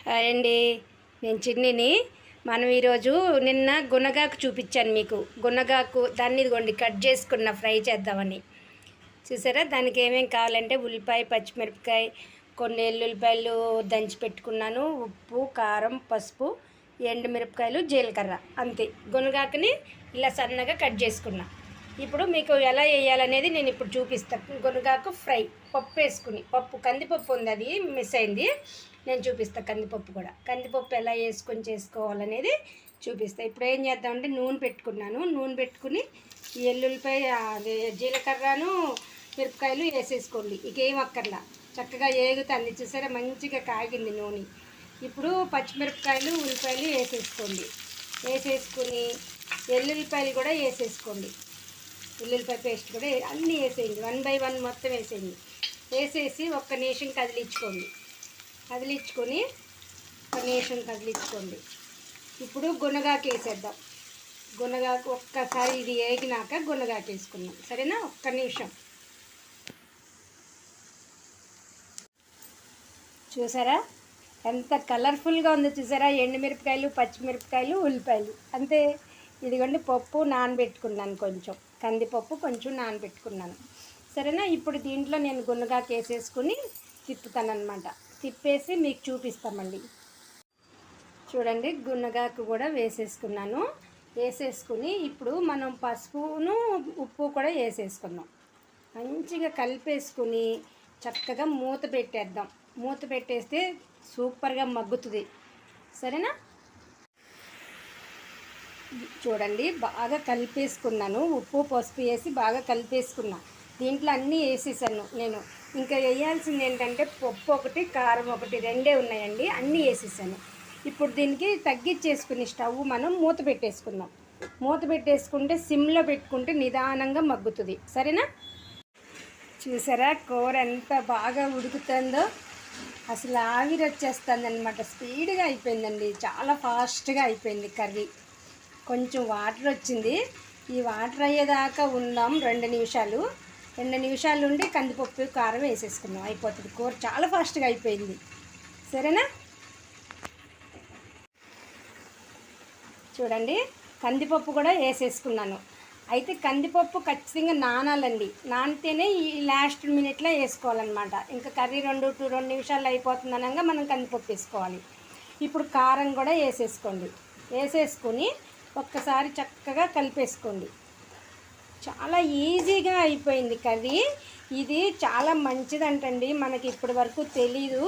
Hi అండి, నేను చిన్నిని. మనం ఈరోజు నిన్న గునగాకు చూపించాను మీకు. గునగాకు దాన్ని ఇదిగోండి కట్ చేసుకున్న ఫ్రై చేద్దామని. చూసారా, దానికి ఏమేమి కావాలంటే ఉల్లిపాయ, పచ్చిమిరపకాయ, కొన్ని ఎల్లుల్లిపాయలు దంచి పెట్టుకున్నాను, ఉప్పు, కారం, పసుపు, ఎండుమిరపకాయలు, జీలకర్ర, అంతే. గునగాకుని ఇలా సన్నగా కట్ చేసుకున్నా. ఇప్పుడు మీకు ఎలా వేయాలనేది నేను ఇప్పుడు చూపిస్తాను. గునగాకు ఫ్రై పప్పు వేసుకుని, కందిపప్పు ఉంది, అది మిస్ అయింది. నేను చూపిస్తాను కందిపప్పు కూడా. కందిపప్పు ఎలా వేసుకొని చేసుకోవాలనేది చూపిస్తాను. ఇప్పుడు ఏం చేద్దామంటే నూనె పెట్టుకున్నాను. నూనె పెట్టుకుని ఎల్లుల్లిపాయ, అదే జీలకర్రను, మిరపకాయలు వేసేసుకోండి. ఇకేం అక్కర్లా, చక్కగా ఏగుతుంది. చూసారా, మంచిగా కాగింది నూనె. ఇప్పుడు పచ్చిమిరపకాయలు, ఉల్లిపాయలు వేసేసుకోండి. వేసేసుకుని ఎల్లుల్లిపాయలు కూడా వేసేసుకోండి. ఉల్లిపాయ పేస్ట్ కూడా అన్నీ వేసేయండి. 1 by 1 మొత్తం వేసేయండి. వేసేసి ఒక్క నిమిషం కదిలించుకొని ఇప్పుడు గునగాకు వేసేద్దాం. గునగాకు ఒక్కసారి ఇది వేగినాక గునగాకు వేసుకుందాం, సరేనా? ఒక్క నిమిషం. చూసారా ఎంత కలర్ఫుల్గా ఉందో? చూసారా, ఎండుమిరపకాయలు, పచ్చిమిరపకాయలు, ఉల్లిపాయలు, అంతే. ఇదిగోండి పప్పు నానబెట్టుకున్నాను, కొంచెం కందిపప్పు కొంచెం నానబెట్టుకున్నాను, సరేనా? ఇప్పుడు దీంట్లో నేను గునగాకు వేసేసుకుని తిప్పుతానమాట. తిప్పేసి మీకు చూపిస్తామండి. చూడండి, గునగాకు కూడా వేసేసుకున్నాను. వేసేసుకుని ఇప్పుడు మనం పసుపును, ఉప్పు కూడా వేసేసుకున్నాం. మంచిగా కలిపేసుకుని చక్కగా మూత పెట్టేద్దాం. మూత పెట్టేస్తే సూపర్గా మగ్గుతుంది, సరేనా? చూడండి, బాగా కలిపేసుకున్నాను. ఉప్పు, పసుపు వేసి బాగా కలిపేసుకున్నా. దీంట్లో అన్నీ వేసేసాను నేను. ఇంకా వేయాల్సింది ఏంటంటే పప్పు ఒకటి, కారం ఒకటి, రెండే ఉన్నాయండి. అన్నీ వేసేసాను. ఇప్పుడు దీనికి తగ్గించేసుకుని స్టవ్ మనం మూత పెట్టేసుకుందాం. మూత పెట్టేసుకుంటే సిమ్లో పెట్టుకుంటే నిదానంగా మగ్గుతుంది, సరేనా? చూసారా, కూర ఎంత బాగా ఉడుకుతుందో, అసలు ఆవిరి వచ్చేస్తుంది అనమాట. స్పీడ్గా అయిపోయిందండి, చాలా ఫాస్ట్గా అయిపోయింది కర్రీ. కొంచెం వాటర్ వచ్చింది. ఈ వాటర్ అయ్యేదాకా ఉందాం 2 నిమిషాలు. 2 నిమిషాలు ఉండి కందిపప్పు, కారం వేసేసుకున్నాం, అయిపోతుంది. కూర చాలా ఫాస్ట్గా అయిపోయింది, సరేనా? చూడండి, కందిపప్పు కూడా వేసేసుకున్నాను. అయితే కందిపప్పు ఖచ్చితంగా నానాలండి. నానితేనే ఈ లాస్ట్ మినిట్లో వేసుకోవాలన్నమాట. ఇంకా కర్రీ 2 నిమిషాలు అయిపోతుంది అనగా మనం కందిపప్పు వేసుకోవాలి. ఇప్పుడు కారం కూడా వేసేసుకోండి. వేసేసుకుని ఒక్కసారి చక్కగా కలిపేసుకోండి. చాలా ఈజీగా అయిపోయింది కర్రీ. ఇది చాలా మంచిదంటండి, మనకి ఇప్పటి వరకు తెలీదు.